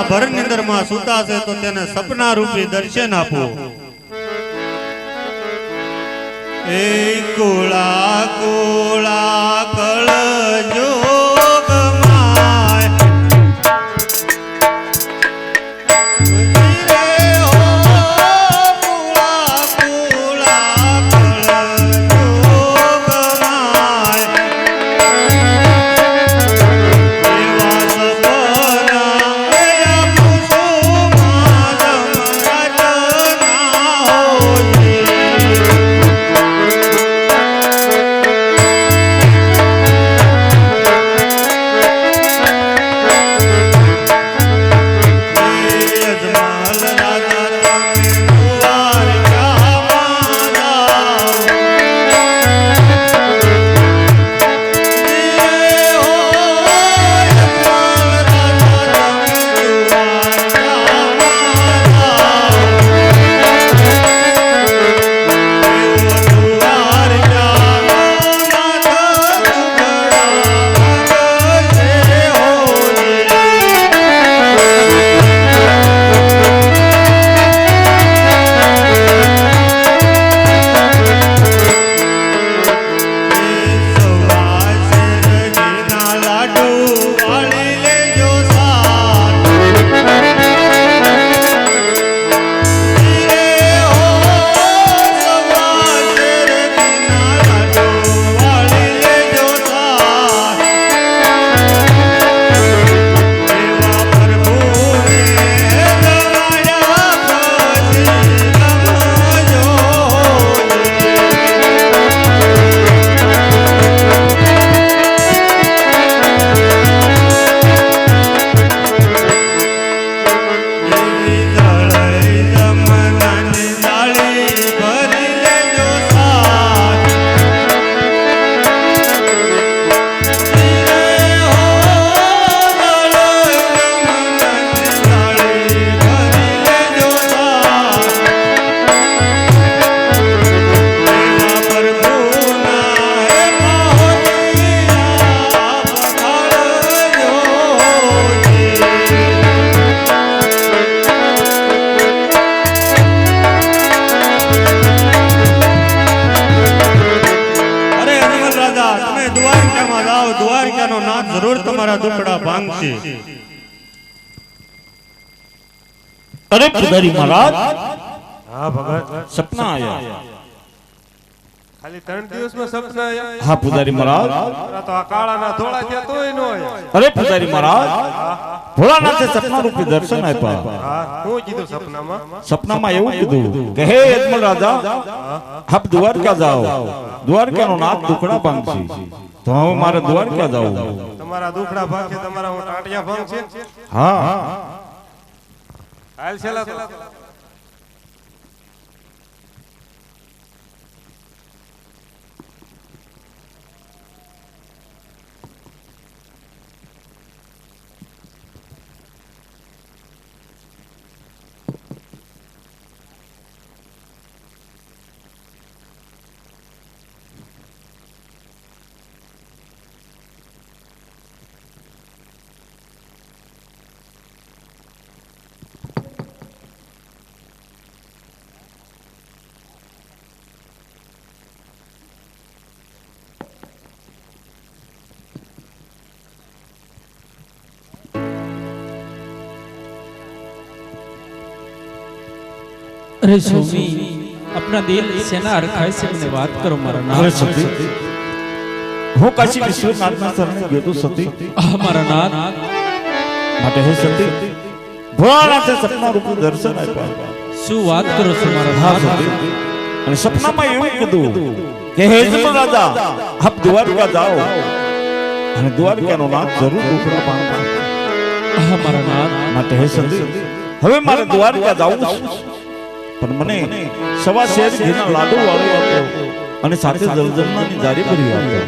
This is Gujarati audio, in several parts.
ભર નિંદર માં સુતા છે તો તેને સપના રૂપી દર્શન આપો. એ કોળા કોળા કળજો જરૂર તમારા દુખડા ભાંગશે. અરે પુજારી મહારાજ. હા ભગત, સપના આયા. ખાલી 3 દિવસમાં સપના આયા? હા પુજારી મહારાજ. તો આ કાળાના ધોળા થયા તોય નો આયા. અરે પુજારી મહારાજ, ભોળાનાથે સપના રૂપી દર્શન આપ્યા. હા, શું કીધું સપનામાં? સપનામાં એવું કીધું કે હે યજમલ રાજા, આપ દ્વારકા જાઓ. દ્વારકાનો નાથ દુખડા ભાંગશે. તો હવે મારે દ્વારકા જાવું. તમારા દુખડા ભાગ છે, તમારા હું ટાંટિયા ભાંગ છે. હા હાલ છેલા अरे स्वामी, अपना दिल सेना रखाय से मैंने बात करो मारा नाम. અરે સતી, હું કાશી વિશ્વનાથના શરણે ગયો તો સતી. हमारा नाथ માટે હે સતી, ભોળાનાથે સપના રૂપી દર્શન આપ્યા. શું વાત કરો છો મારા હા નાથ? સતી, અને સપનામાં એવું કીધું કે હે યજમલ રાજા, આપ દ્વારકા જાઓ અને દ્વારકાનો નાથ જરૂર દુખડા ભાંગશે. हमारा नाथ માટે હે સતી, હવે મારે દ્વારકા જાવું છે. પણ મને સવા શેર ઘીના લાડુ વાળી આપ્યો અને સાથે જલજમનાની જારી ભરી આપ્યો.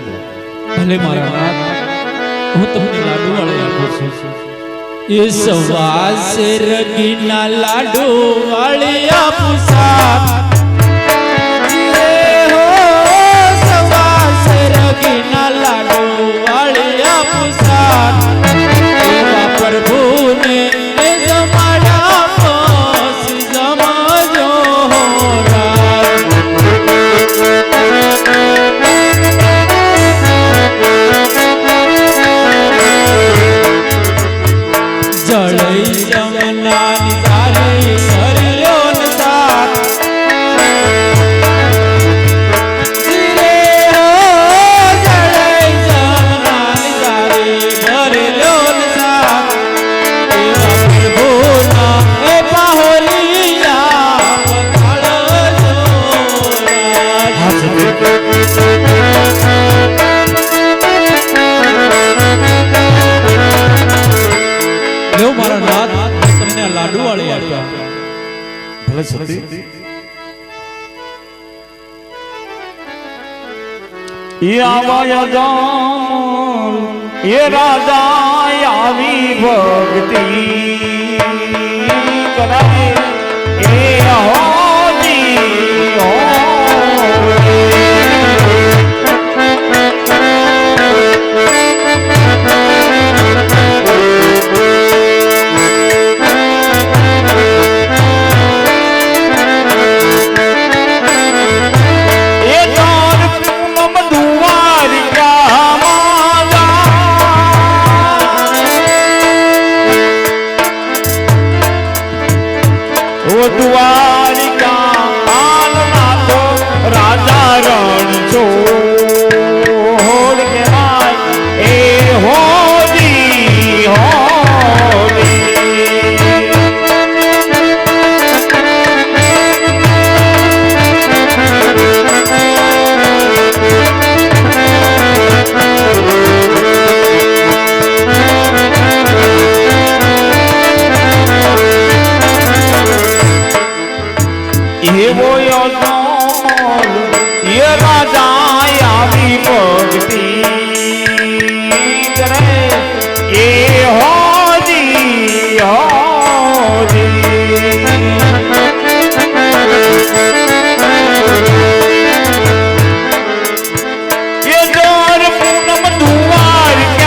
ભલે મારા નાથ, હું તમને લાડુ વાળી આપું છું. એ સવા શેર ઘીના લાડુ વાળી આપું સાથ. એ હો સવા શેર ઘીના લાડુ વાળી આપું સાથ. એવા પ્રભુને એ જમાડા પાસ જમાજો રાત. જળઈ જમનાની તારી ભરેલો ન સાથ. રે હો જળઈ જમનાની તારી ભરેલો ન સાથ. એવા પ્રભુના એ પાહોલિયા પખાળજો રાત. લ્યો મારા નાથ, તમને આ લાડુ વાળી આપ્યા. ભલે સતી એ આવાયા જામ એ રાજા આવી ભક્તિ કરાય એ હોજી દ્વારિકા આનનાથ રાજા રણ છોડ કહેવાય એ હોજી હોજી. એવો યજમાન એ રાજા આવી ભક્તિ કરે એ હોજી હોજી. એ દર પૂનમ દ્વારિકામાં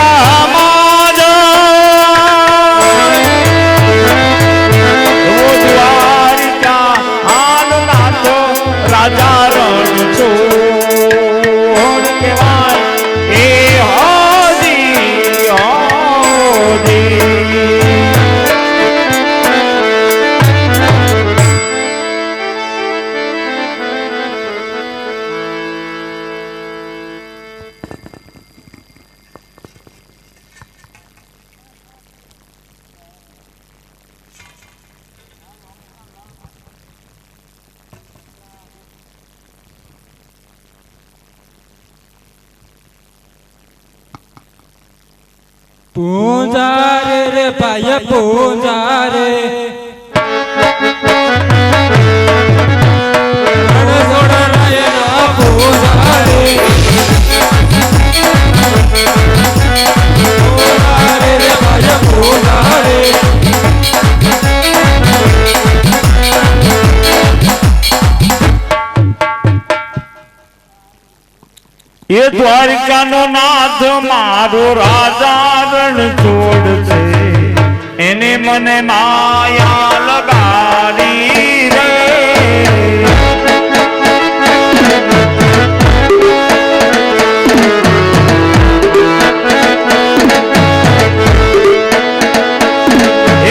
દ્વારિકા આનનાથ રાજા રણ છોડ કહેવાય એ હોજી હોજી. પૂજારે રે ભાઈ પૂજારે એ દ્વારિકાનો નાથ મારો રાજા રણ છોડ છે એને મને માયા લગાડી રે.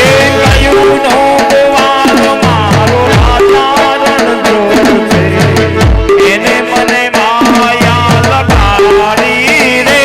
એ કયું નો ગોવાળ મારો રાજા રણ છોડ છે એને મને માયા લગાડી રે.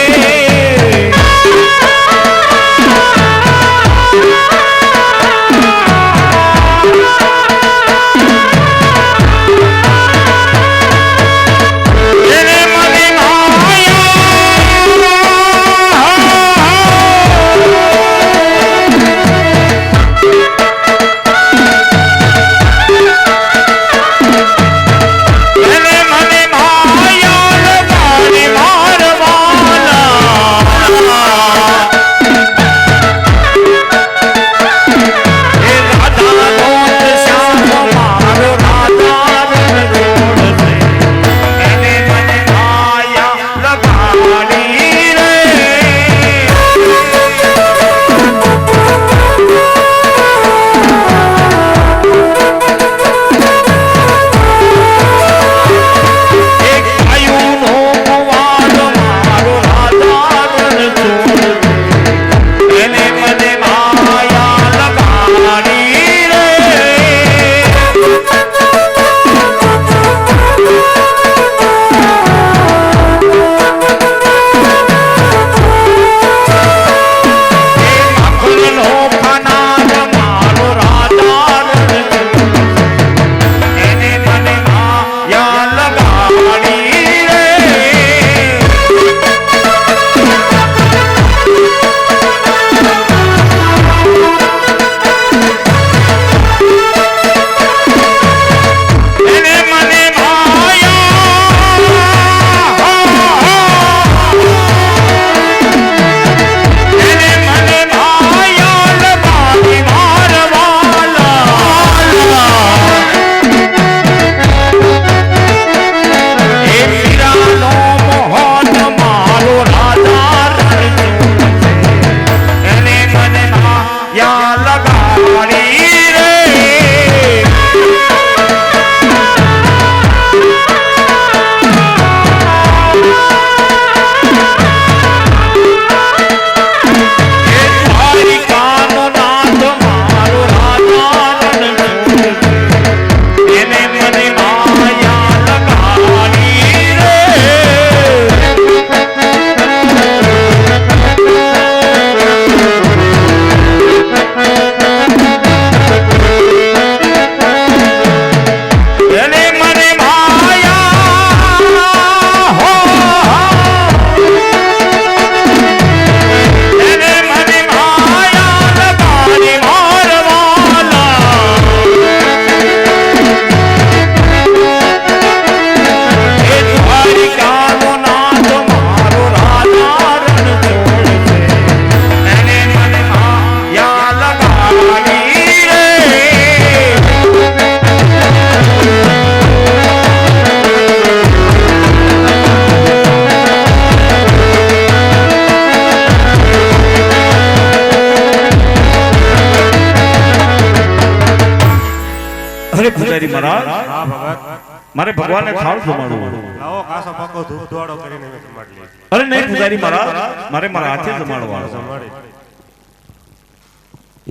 મારે ભગવાનને થાળ જમાડવું. લાવો કાસો પાકો ધૂપ દોડો કરીને મેં જમાડી લીધી. અરે નહીં પૂજારી મહારાજ, મારે મારા હાથે જમાડવાનું. જમાડી.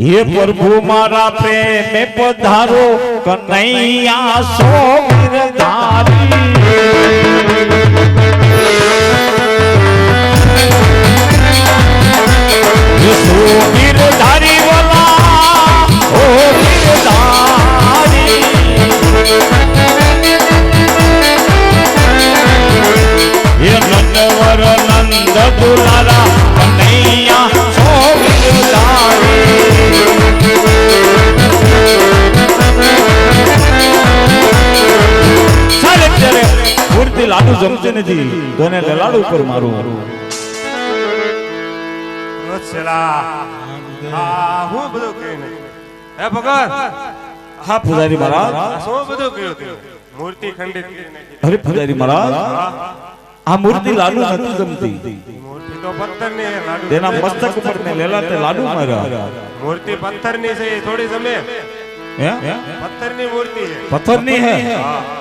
હે પ્રભુ મારા પ્રેમે પધારો કનૈયા સો ગિરધારી. સો ગિરધારી વાલા ઓ ગિરધારી. હે નંદવર નંદ દુલારા કનૈયા સો ગિરધારી. મૂર્તિ લાડુ જમતી નથી તો એને લાડુ ઉપર મારું. વત્સલા. હા હું બધું કહ્યું નહીં. હે ભગવાન હા પૂજારી મહારાજ. આ શું બધું કહ્યું તે? મૂર્તિ ખંડિત કરી નાખી. અરે પૂજારી મહારાજ, આ મૂર્તિ લાડુ નથી જમતી. મૂર્તિ તો પથ્થરની છે, લાડુ તેના નથી. મસ્તક ઉપર ને લેલા તે લાડુ માર્યા. મૂર્તિ પથ્થરની છે, એ થોડી જમે. હે પથ્થરની મૂર્તિ છે. પથ્થરની હે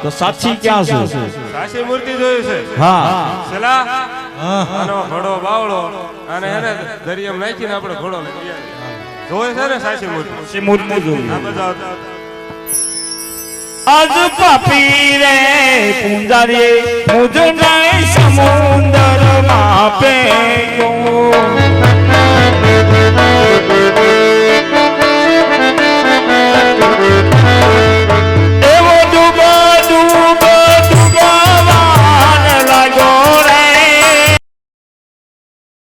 તો સાચી ક્યાં છે? સાચી મૂર્તિ જોયું છે. હા સલા આનો ઘોડો બાવળો અને એને દરિયામાં નાખીને આપણે ઘોડો લઈ આવીએ. જોયે છે ને સાચી મૂર્તિ. સાચી મૂર્તિ જોઈ. આ બધા આજ પાપી રે પૂંજારી મુજને સમુદ્ર માપે.